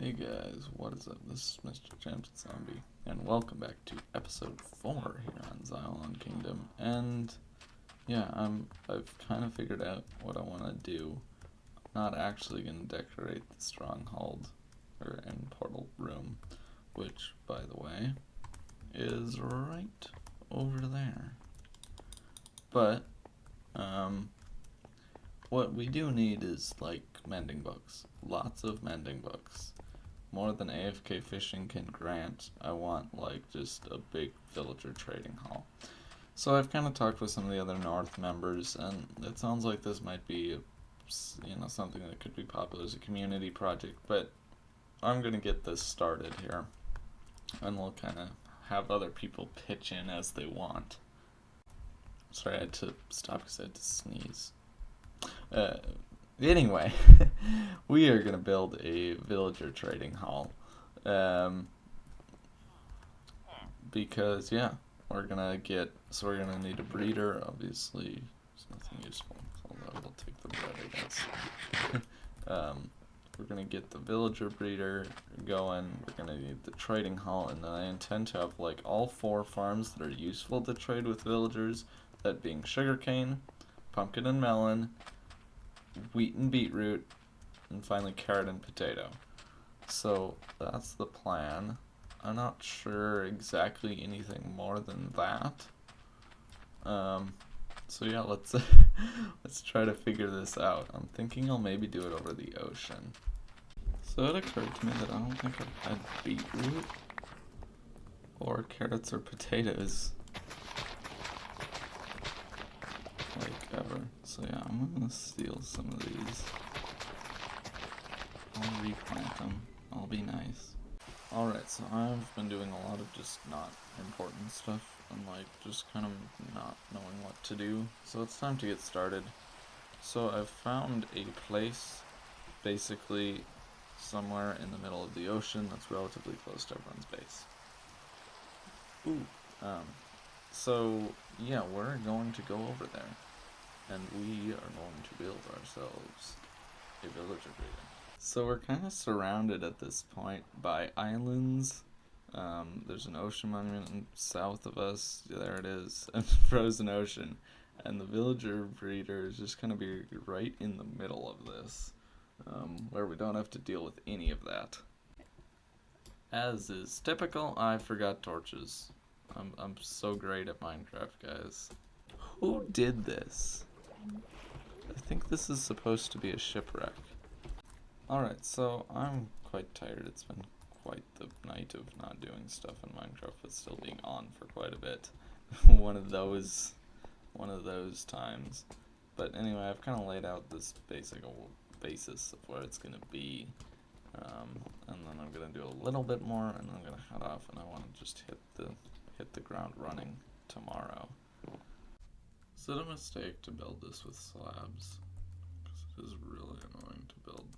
Hey guys, what is up? This is Mr. James Zombie, and welcome back to episode 4 here on Xilon Kingdom. And yeah, I've kind of figured out what I want to do. I'm not actually going to decorate the stronghold and portal room, which, by the way, is right over there. But what we do need is like mending books, lots of mending books. More than AFK fishing can grant. I want like just a big villager trading hall. So I've kind of talked with some of the other North members, and it sounds like this might be something that could be popular as a community project, but I'm gonna get this started here, and we'll kind of have other people pitch in as they want. Sorry, I had to stop because I had to sneeze. Anyway, we are going to build a villager trading hall. Because, yeah, we're going to need a breeder. Obviously, there's nothing useful, although we'll take the bread, I guess. We're going to get the villager breeder going. We're going to need the trading hall, and then I intend to have, like, all 4 farms that are useful to trade with villagers, that being sugarcane, pumpkin and melon, wheat and beetroot, and finally carrot and potato. So that's the plan. I'm not sure exactly anything more than that. So yeah, let's let's try to figure this out. I'm thinking I'll maybe do it over the ocean. So it occurred to me that I don't think I've had beetroot or carrots or potatoes like ever. So yeah, I'm gonna steal some of these. I'll replant them. I'll be nice. Alright, so I've been doing a lot of just not important stuff and like just kind of not knowing what to do. So it's time to get started. So I've found a place basically somewhere in the middle of the ocean that's relatively close to everyone's base. Ooh. So yeah, we're going to go over there. And we are going to build ourselves a villager breeder. So we're kind of surrounded at this point by islands. There's an ocean monument south of us. There it is, and frozen ocean. And the villager breeder is just going to be right in the middle of this, where we don't have to deal with any of that. As is typical, I forgot torches. I'm so great at Minecraft, guys. Who did this? I think this is supposed to be a shipwreck. Alright, so I'm quite tired. It's been quite the night of not doing stuff in Minecraft, but still being on for quite a bit. one of those times. But anyway, I've kind of laid out this basic basis of where it's going to be. And then I'm going to do a little bit more, and then I'm going to head off, and I want to just hit the ground running tomorrow. Is it a mistake to build this with slabs? Because it is really annoying to build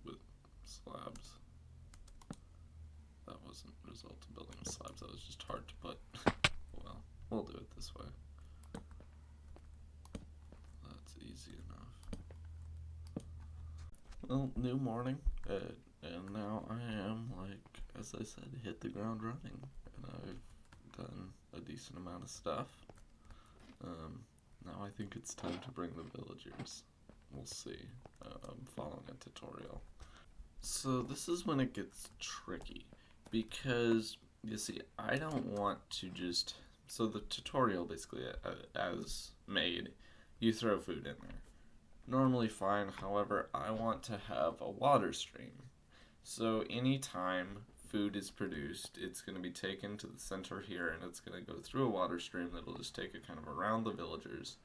with slabs. That wasn't a result of building with slabs, that was just hard to put. Well, we'll do it this way. That's easy enough. Well, new morning, and now I am, like, as I said, hit the ground running. And I've done a decent amount of stuff. Now I think it's time to bring the villagers. We'll see. I'm following a tutorial. So this is when it gets tricky, because, you see, I don't want to just... So the tutorial, basically, as made, you throw food in there. Normally fine, however, I want to have a water stream. So anytime food is produced, it's going to be taken to the center here, and it's going to go through a water stream that'll just take it kind of around the villagers.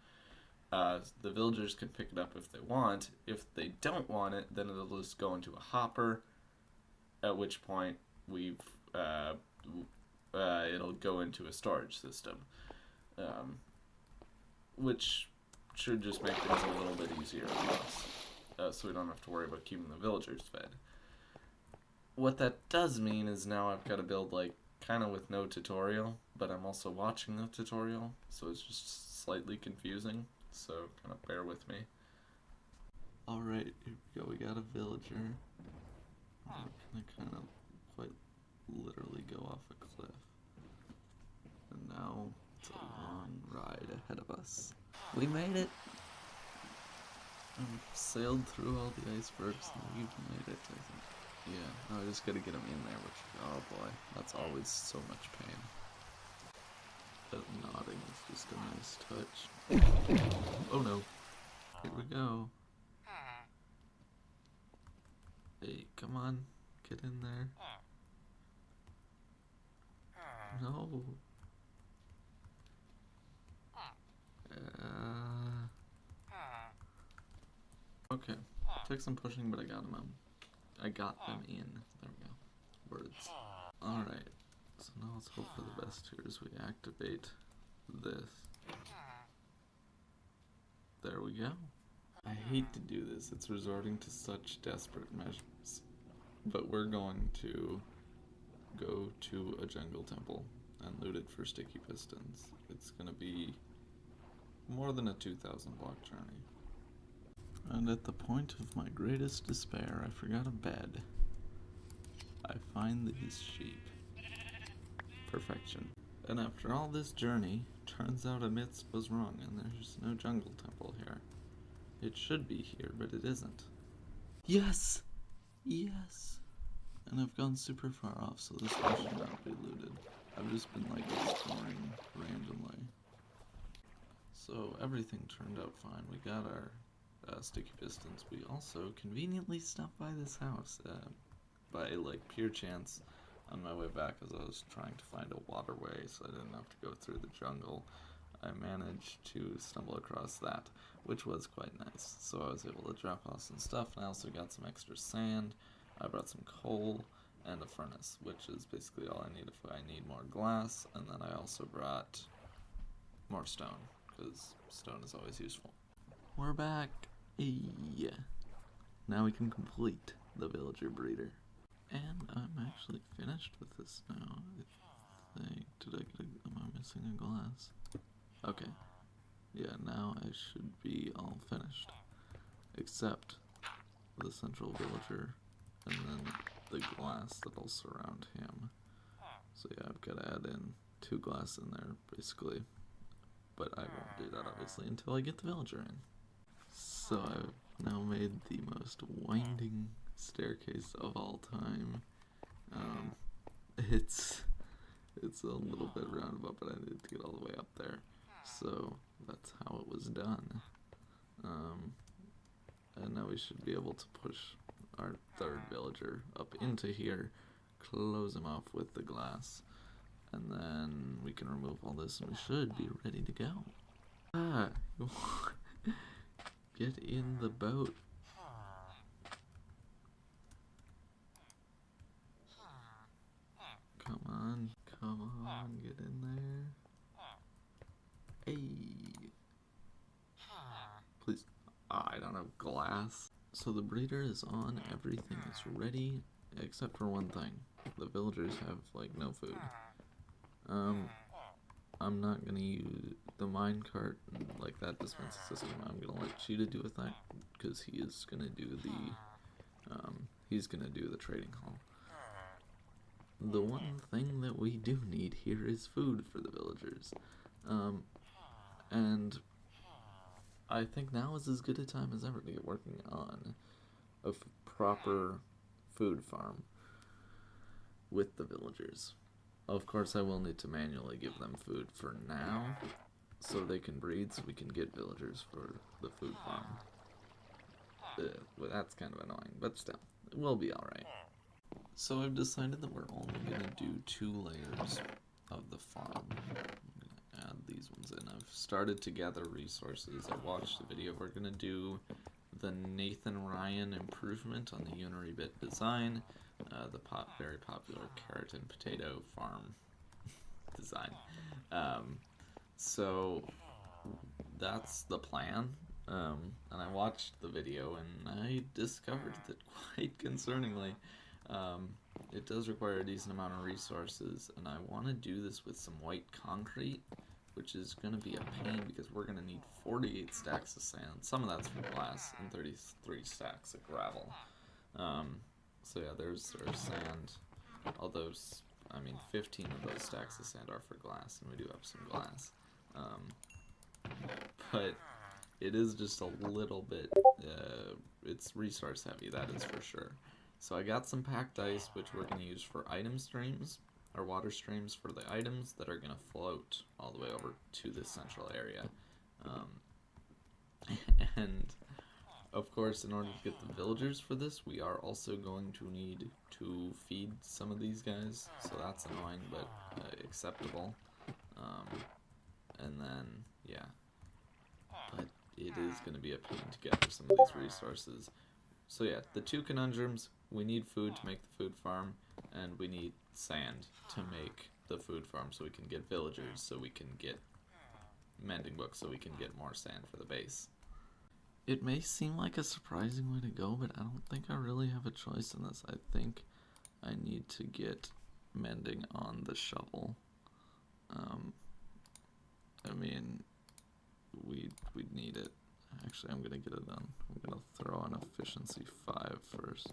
The villagers can pick it up if they want. If they don't want it, then it'll just go into a hopper, at which point it'll go into a storage system, which should just make things a little bit easier for us, so we don't have to worry about keeping the villagers fed. What that does mean is now I've got to build, like, kind of with no tutorial, but I'm also watching the tutorial, so it's just slightly confusing, so kind of bear with me. Alright, here we go, we got a villager. We're gonna kind of quite literally go off a cliff. And now it's a long ride ahead of us. We made it! I've sailed through all the icebergs and we've made it, I think. Yeah, now I just gotta get him in there, which, oh boy, that's always so much pain. But nodding is just a nice touch. Oh no. Here we go. Hey, come on. Get in there. No. Okay. Took some pushing, but I got him out. I got them in. There we go. Words. Alright. So now let's hope for the best here as we activate this. There we go. I hate to do this. It's resorting to such desperate measures. But we're going to go to a jungle temple and loot it for sticky pistons. It's gonna be more than a 2,000 block journey. And at the point of my greatest despair, I forgot a bed. I find these sheep. Perfection. And after all this journey, turns out a myth was wrong and there's no jungle temple here. It should be here, but it isn't. Yes! Yes! And I've gone super far off, so this one should not be looted. I've just been like exploring randomly. So everything turned out fine. We got our sticky pistons. We also conveniently stopped by this house by like pure chance on my way back as I was trying to find a waterway so I didn't have to go through the jungle. I managed to stumble across that, which was quite nice. So I was able to drop off some stuff, and I also got some extra sand. I brought some coal and a furnace, which is basically all I need if I need more glass, and then I also brought more stone, because stone is always useful. We're back! Yeah. Now we can complete the villager breeder. And I'm actually finished with this now, I think. Am I missing a glass? Okay. Yeah, now I should be all finished. Except the central villager, and then the glass that'll surround him. So yeah, I've got to add in 2 glass in there, basically. But I won't do that, obviously, until I get the villager in. So I've now made the most winding staircase of all time. It's a little bit roundabout, but I needed to get all the way up there. So that's how it was done. And now we should be able to push our 3rd villager up into here, close him off with the glass, and then we can remove all this and we should be ready to go. Ah, get in the boat. Come on, get in there. Hey. Please. I don't have glass. So the breeder is on, everything is ready, except for one thing. The villagers have, like, no food. I'm not gonna use the minecart, like that dispensing system. I'm gonna let Cheetah do with that, because he is gonna do the trading hall. The one thing that we do need here is food for the villagers. And I think now is as good a time as ever to get working on a proper food farm with the villagers. Of course, I will need to manually give them food for now, so they can breed, so we can get villagers for the food farm. Well, that's kind of annoying, but still, we'll be alright. So I've decided that we're only going to do 2 layers of the farm. I'm going to add these ones in. I've started to gather resources. I watched the video. We're going to do the Nathan Ryan improvement on the Uniribit design, the very popular carrot and potato farm design. So that's the plan. And I watched the video and I discovered that quite concerningly, it does require a decent amount of resources, and I want to do this with some white concrete, which is going to be a pain because we're going to need 48 stacks of sand. Some of that's from glass and 33 stacks of gravel. So yeah, there's our sand. Although, I mean, 15 of those stacks of sand are for glass, and we do have some glass. But it is just a little bit, it's resource heavy, that is for sure. So I got some packed ice, which we're going to use for item streams, or water streams for the items that are going to float all the way over to this central area. And of course, in order to get the villagers for this, we are also going to need to feed some of these guys, so that's annoying, but acceptable. And then, yeah. But it is going to be a pain to get for some of these resources. So yeah, the two conundrums: we need food to make the food farm, and we need sand to make the food farm so we can get villagers, so we can get mending books, so we can get more sand for the base. It may seem like a surprising way to go, but I don't think I really have a choice in this. I think I need to get mending on the shovel. I mean, we'd need it. Actually, I'm gonna get it done. I'm gonna throw on efficiency 5 first,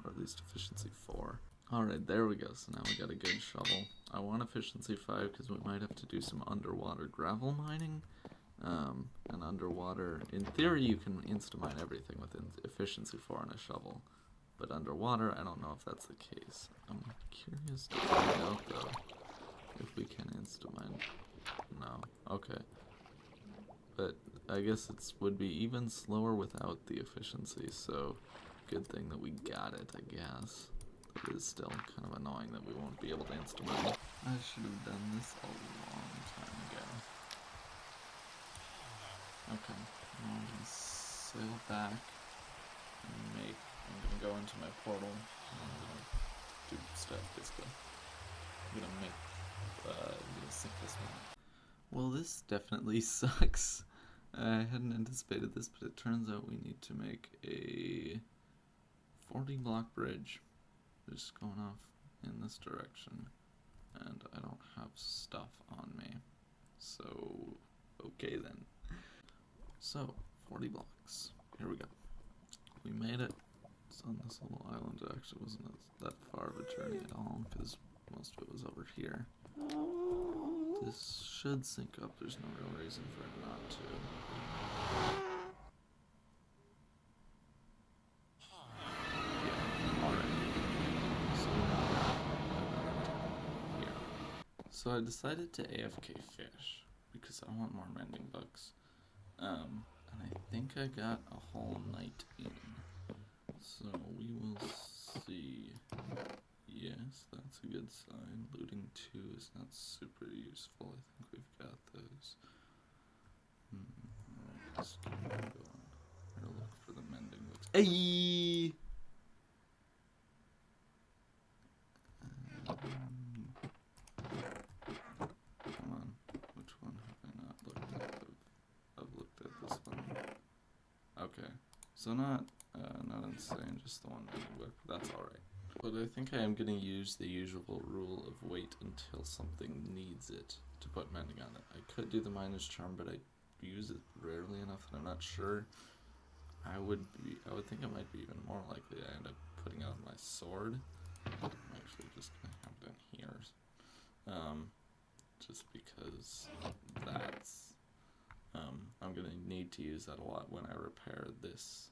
or at least efficiency 4. Alright, there we go. So now we got a good shovel. I want efficiency 5 because we might have to do some underwater gravel mining. And underwater, in theory, you can insta-mine everything with efficiency 4 on a shovel. But underwater, I don't know if that's the case. I'm curious to find out, though, if we can insta-mine. No. Okay. But I guess it would be even slower without the efficiency, so good thing that we got it, I guess. It is still kind of annoying that we won't be able to insta-mine. I should have done this a long time ago. Okay, now I'm gonna sail back and I'm gonna go into my portal and I'm gonna do stuff, basically. I'm gonna sink this one. Well, this definitely sucks. I hadn't anticipated this, but it turns out we need to make a 40 block bridge just going off in this direction, and I don't have stuff on me, so okay then. So 40 blocks, here we go. We made it. It's on this little island. It actually wasn't that far of a journey at all because most of it was over here. This should sync up, there's no real reason for it not to. Yeah, alright. So here. So I decided to AFK fish because I want more mending books. And I think I got a whole night in. So we will see. Yes, that's a good sign. Looting 2 is not super useful. I think we've got those. Alright, let's keep on going. I'm gonna look for the mending books. Ayy! Come on. Which one have I not looked at? I've looked at this one. Okay. So not insane, just the one mending book. That's alright. But I think I am going to use the usual rule of wait until something needs it to put mending on it. I could do the miner's charm, but I use it rarely enough that I'm not sure. I would think it might be even more likely I end up putting it on my sword. I'm actually just going to have it in here. Just because that's, I'm going to need to use that a lot when I repair this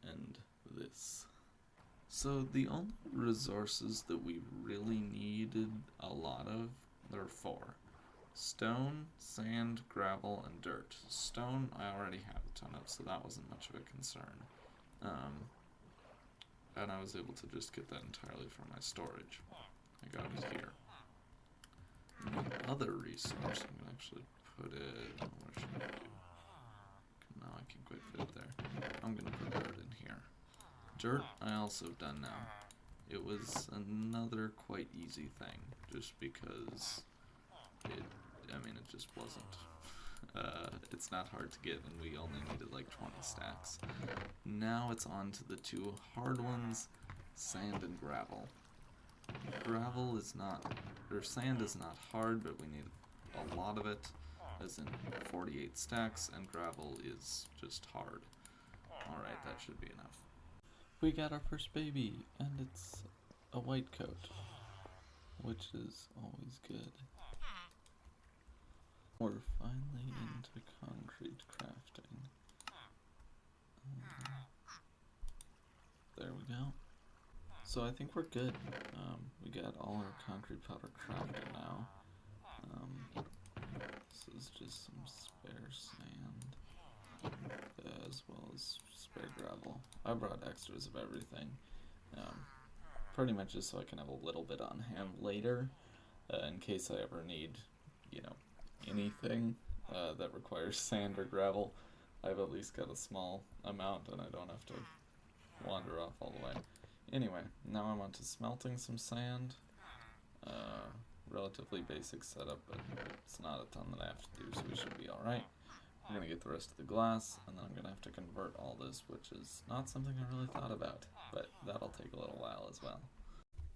and this. So the only resources that we really needed a lot of, there are 4. Stone, sand, gravel, and dirt. Stone I already have a ton of, so that wasn't much of a concern. And I was able to just get that entirely from my storage. I got it here. And the other resource, I'm going to actually put it, where should I do? No, I can't quite fit it there. I'm going to put dirt in here. Dirt I also have done now. It was another quite easy thing, just because it just wasn't. It's not hard to get, and we only needed like 20 stacks. Now it's on to the 2 hard ones, sand and gravel. Gravel is not, or sand is not hard, but we need a lot of it, as in 48 stacks, and gravel is just hard. Alright, that should be enough. We got our first baby, and it's a white coat, which is always good. We're finally into concrete crafting. There we go. So I think we're good. We got all our concrete powder crafted now. This is just some spare sand, as well as spare gravel. I brought extras of everything, pretty much just so I can have a little bit on hand later, in case I ever need, anything that requires sand or gravel. I've at least got a small amount and I don't have to wander off all the way. Anyway, now I'm on to smelting some sand. Relatively basic setup, but it's not a ton that I have to do, so we should be alright. I'm going to get the rest of the glass, and then I'm going to have to convert all this, which is not something I really thought about, but that'll take a little while as well.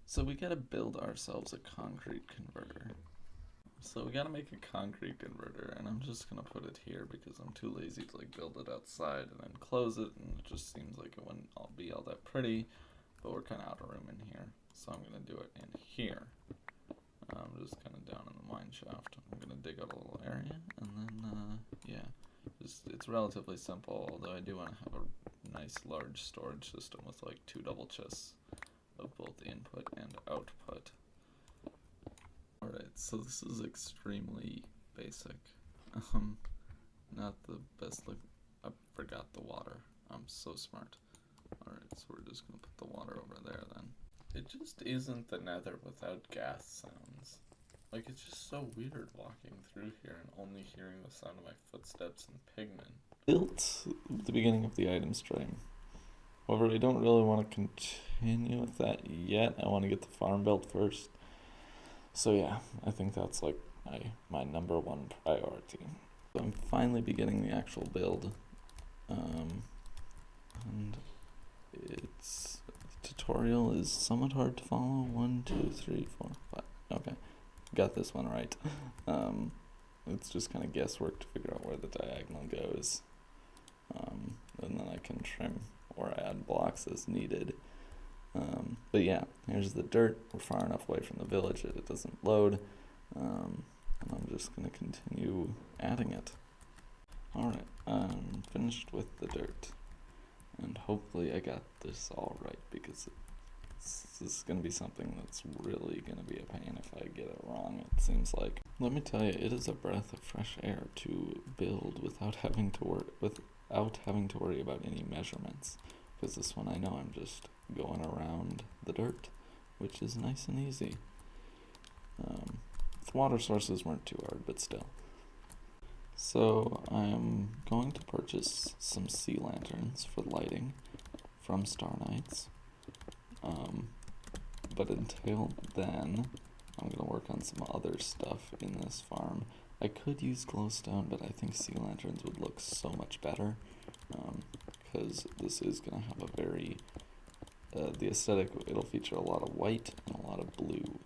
So we got to build ourselves a concrete converter. So we got to make a concrete converter, and I'm just going to put it here because I'm too lazy to build it outside and then close it, and it just seems like it wouldn't all be all that pretty, but we're kind of out of room in here, so I'm going to do it in here. Just kind of down in the mine shaft. I'm going to dig out a little area, and then, it's relatively simple, although I do want to have a nice large storage system with 2 double chests of both input and output. Alright, so this is extremely basic. Not the best, I forgot the water. I'm so smart. Alright, so we're just going to put the water over there then. It just isn't the nether without gas sounds. It's just so weird walking through here and only hearing the sound of my footsteps and pigmen. Built at the beginning of the item stream. However, I don't really want to continue with that yet. I want to get the farm built first. So yeah, I think that's my number one priority. So I'm finally beginning the actual build. And its tutorial is somewhat hard to follow. 1, 2, 3, 4, 5. Okay, got this one right. It's just kind of guesswork to figure out where the diagonal goes. And then I can trim or add blocks as needed. But yeah, here's the dirt. We're far enough away from the village that it doesn't load. And I'm just going to continue adding it. Alright, I'm finished with the dirt. And hopefully I got this all right, because this is going to be something that's really going to be a pain if I get it wrong, it seems like. Let me tell you, it is a breath of fresh air to build without having to worry about any measurements. Because this one I know I'm just going around the dirt, which is nice and easy. The water sources weren't too hard, but still. So I'm going to purchase some sea lanterns for lighting from Star Knights. But until then, I'm going to work on some other stuff in this farm. I could use glowstone, but I think sea lanterns would look so much better. Because this is going to have a very, the aesthetic, it'll feature a lot of white and a lot of blue.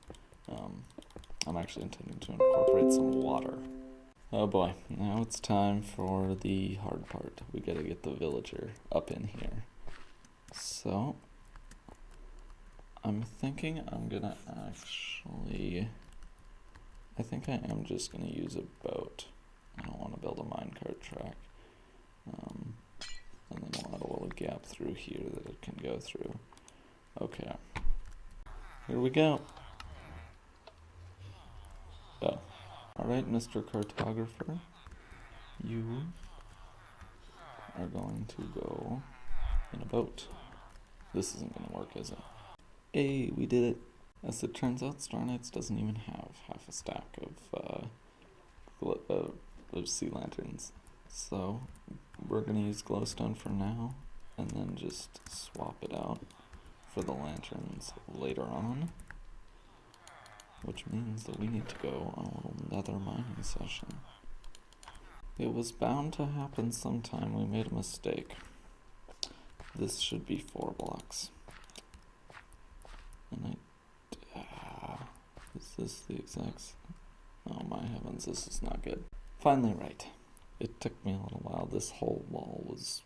I'm actually intending to incorporate some water. Oh boy, now it's time for the hard part. We gotta get the villager up in here. So, I'm thinking I'm gonna I think I am just gonna use a boat. I don't want to build a minecart track. And then we'll add a little gap through here that it can go through. Okay. Here we go. Oh. Alright, Mr. Cartographer. You are going to go in a boat. This isn't going to work, is it? Hey, we did it. As it turns out, Star Knights doesn't even have half a stack of sea lanterns. So, we're going to use glowstone for now, and then just swap it out for the lanterns later on. Which means that we need to go on a little nether mining session. It was bound to happen sometime. We made a mistake. This should be 4 blocks. And is this the exact? Oh my heavens, this is not good. Finally right. It took me a little while. This whole wall was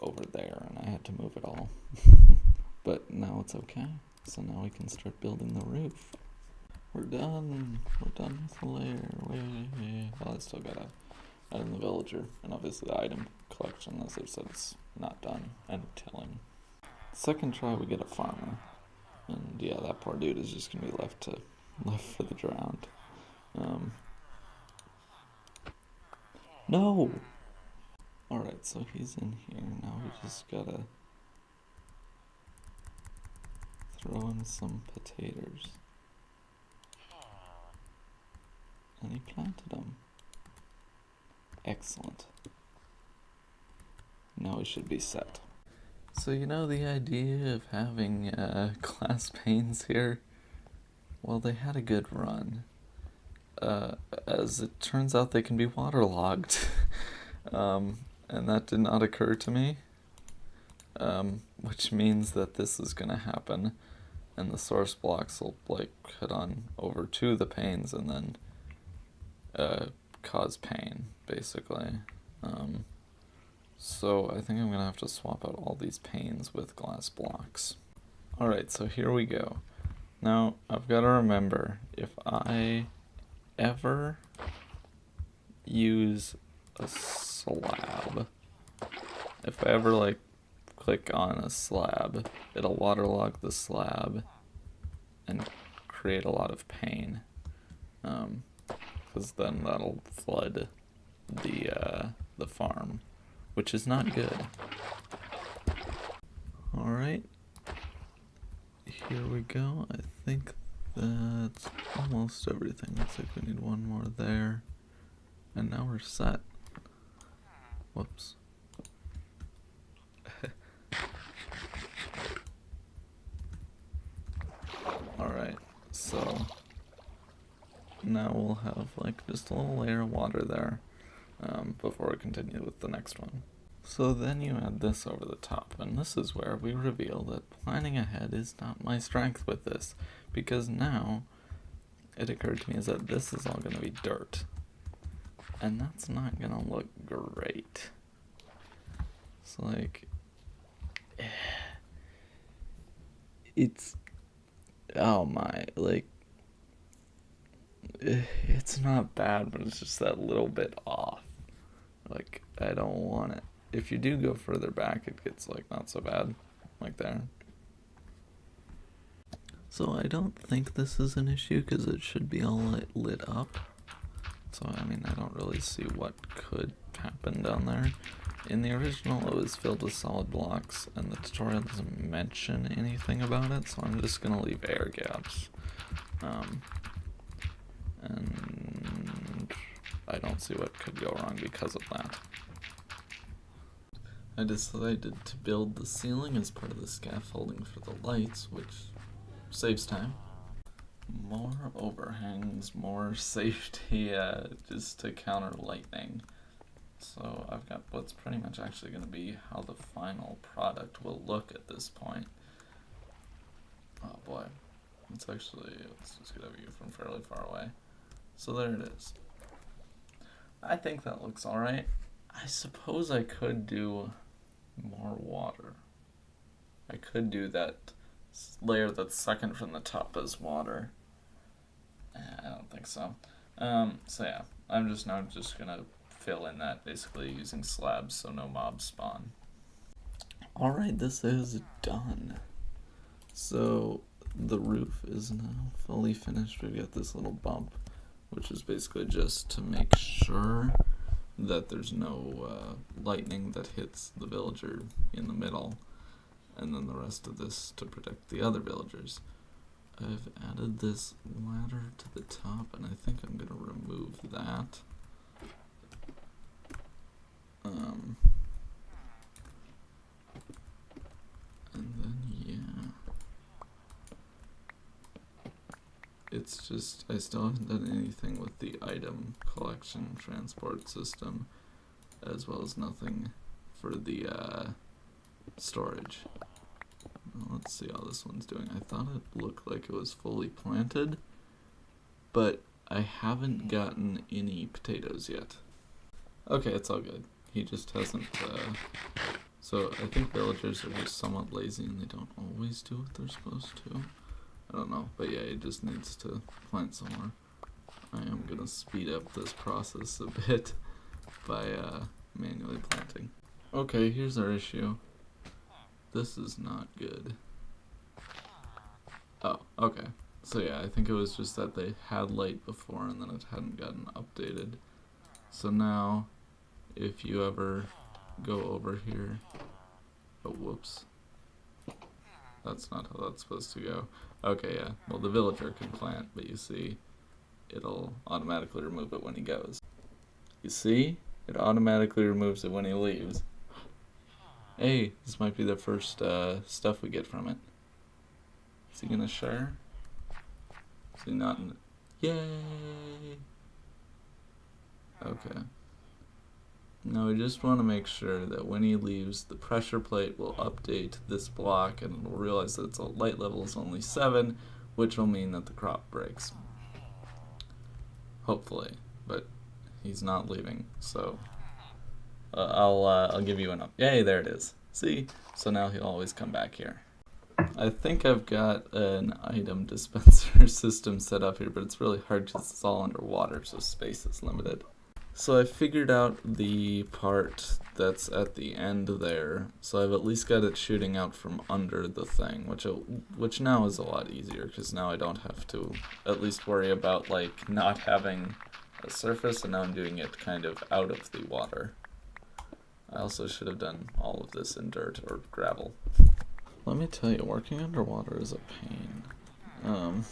over there and I had to move it all. But now it's okay. So now we can start building the roof. We're done. We're done with the layer. Well, I still gotta add in the villager. And obviously the item collection, as I said, is not done. And tilling. Second try, we get a farmer. And yeah, that poor dude is just gonna be left for the drowned. No! Alright, so he's in here. Now we just gotta throw in some potatoes. And he planted them. Excellent. Now we should be set. So you know the idea of having glass panes here? Well, they had a good run. As it turns out, they can be waterlogged. And that did not occur to me. Which means that this is gonna happen. And the source blocks will, like, head on over to the panes and then cause pain, basically. So I think I'm gonna have to swap out all these panes with glass blocks. Alright, so here we go. Now, I've got to remember, if I ever use a slab, if I ever, like, click on a slab, it'll waterlog the slab and create a lot of pain. Because then that'll flood the farm, which is not good. Alright, here we go. I think that's almost everything. Looks like we need one more there. And now we're set. Whoops. Alright, so now we'll have like just a little layer of water there before we continue with the next one. So then you add this over the top, and this is where we reveal that planning ahead is not my strength with this, because now it occurred to me is that this is all going to be dirt, and that's not going to look great. It's like, it's, oh my, like, it's not bad, but it's just that little bit off. Like, I don't want it. If you do go further back, it gets, like, not so bad, like there. So I don't think this is an issue, because it should be all lit up. So, I mean, I don't really see what could happen down there. In the original, it was filled with solid blocks, and the tutorial doesn't mention anything about it, so I'm just gonna leave air gaps. And I don't see what could go wrong because of that. I decided to build the ceiling as part of the scaffolding for the lights, which saves time. More overhangs, more safety, just to counter lightning. So I've got what's pretty much actually going to be how the final product will look at this point. Oh boy, let's just get a view from fairly far away. So there it is. I think that looks alright. I suppose I could do more water. I could do that layer that's second from the top as water. I don't think so. So yeah, I'm just now just gonna fill in that basically using slabs so no mobs spawn. Alright, this is done. So the roof is now fully finished. We've got this little bump, which is basically just to make sure that there's no lightning that hits the villager in the middle, and then the rest of this to protect the other villagers. I've added this ladder to the top, and I think I'm going to remove that. And then, yeah. It's just, I still haven't done anything with the item collection transport system, as well as nothing for the storage. Well, let's see how this one's doing. I thought it looked like it was fully planted, but I haven't gotten any potatoes yet. Okay, it's all good. He just hasn't So I think villagers are just somewhat lazy and they don't always do what they're supposed to. I don't know, but yeah, he just needs to plant somewhere. I am gonna speed up this process a bit by manually planting. Okay, here's our issue. This is not good. Oh, okay. So yeah, I think it was just that they had light before and then it hadn't gotten updated. So now, if you ever go over here... Oh, whoops. That's not how that's supposed to go. Okay, yeah. Well, the villager can plant, but you see, it'll automatically remove it when he goes. You see? It automatically removes it when he leaves. Hey, this might be the first stuff we get from it. Is he gonna share? Is he not in... Yay! Okay. Now we just want to make sure that when he leaves, the pressure plate will update this block and it'll realize that its light level is only 7, which will mean that the crop breaks. Hopefully, but he's not leaving, so I'll give you an up. Yay, there it is. See? So now he'll always come back here. I think I've got an item dispenser system set up here, but it's really hard because it's all underwater, so space is limited. So I figured out the part that's at the end there, so I've at least got it shooting out from under the thing, which now is a lot easier, because now I don't have to at least worry about, like, not having a surface, and now I'm doing it kind of out of the water. I also should have done all of this in dirt or gravel. Let me tell you, working underwater is a pain.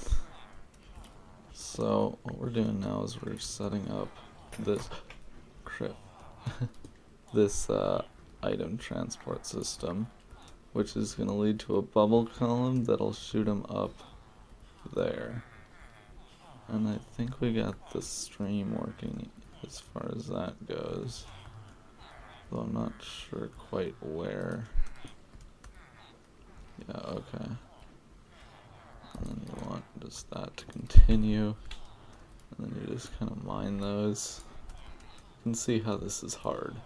So what we're doing now is we're setting up this this item transport system, which is going to lead to a bubble column that'll shoot him up there. And I think we got the stream working as far as that goes, though I'm not sure quite where. Yeah, okay. And then you want just that to continue, and then you just kind of mine those. You can see how this is hard.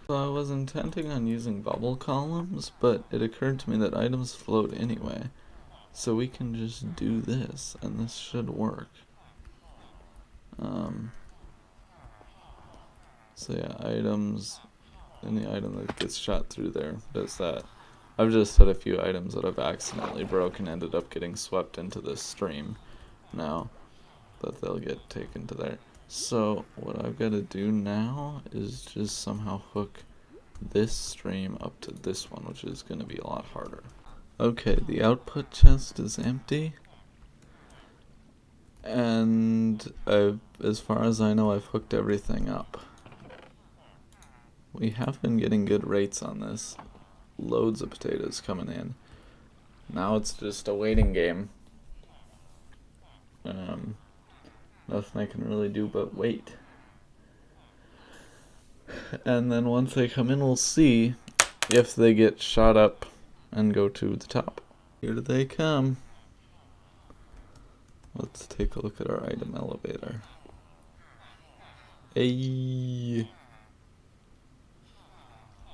So I was intending on using bubble columns, but it occurred to me that items float anyway, so we can just do this, and this should work. So yeah, items, and the item that gets shot through there does that. I've just had a few items that I've accidentally broken ended up getting swept into this stream now that they'll get taken to there. So what I've got to do now is just somehow hook this stream up to this one, which is going to be a lot harder. Okay, the output chest is empty. And as far as I know, I've hooked everything up. We have been getting good rates on this. Loads of potatoes coming in. Now it's just a waiting game. Nothing I can really do but wait. And then once they come in, we'll see if they get shot up and go to the top. Here they come. Let's take a look at our item elevator. Hey.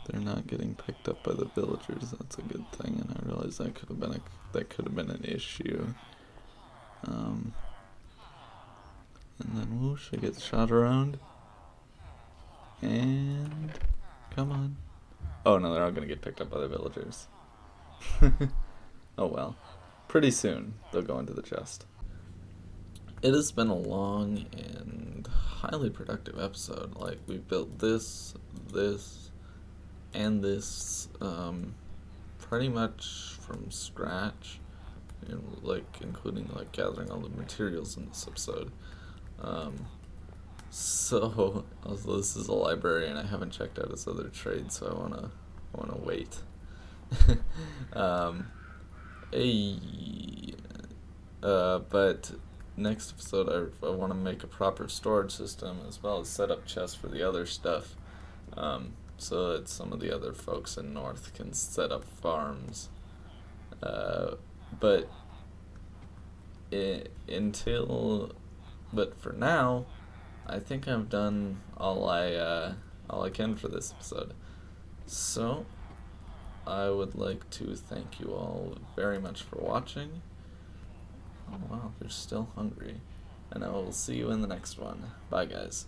They're not getting picked up by the villagers. That's a good thing, and I realize that could have been an issue. And then whoosh, I get shot around. And come on. Oh no, they're all gonna get picked up by the villagers. Oh well. Pretty soon they'll go into the chest. It has been a long and highly productive episode. Like, we built this, and this pretty much from scratch, and like including like gathering all the materials in this episode. So also this is a librarian. I haven't checked out his other trade, so I wanna wait. But next episode I want to make a proper storage system as well as set up chests for the other stuff. So that some of the other folks in North can set up farms. But for now, I think I've done all I can for this episode. So I would like to thank you all very much for watching. Oh wow, they're still hungry. And I will see you in the next one. Bye, guys.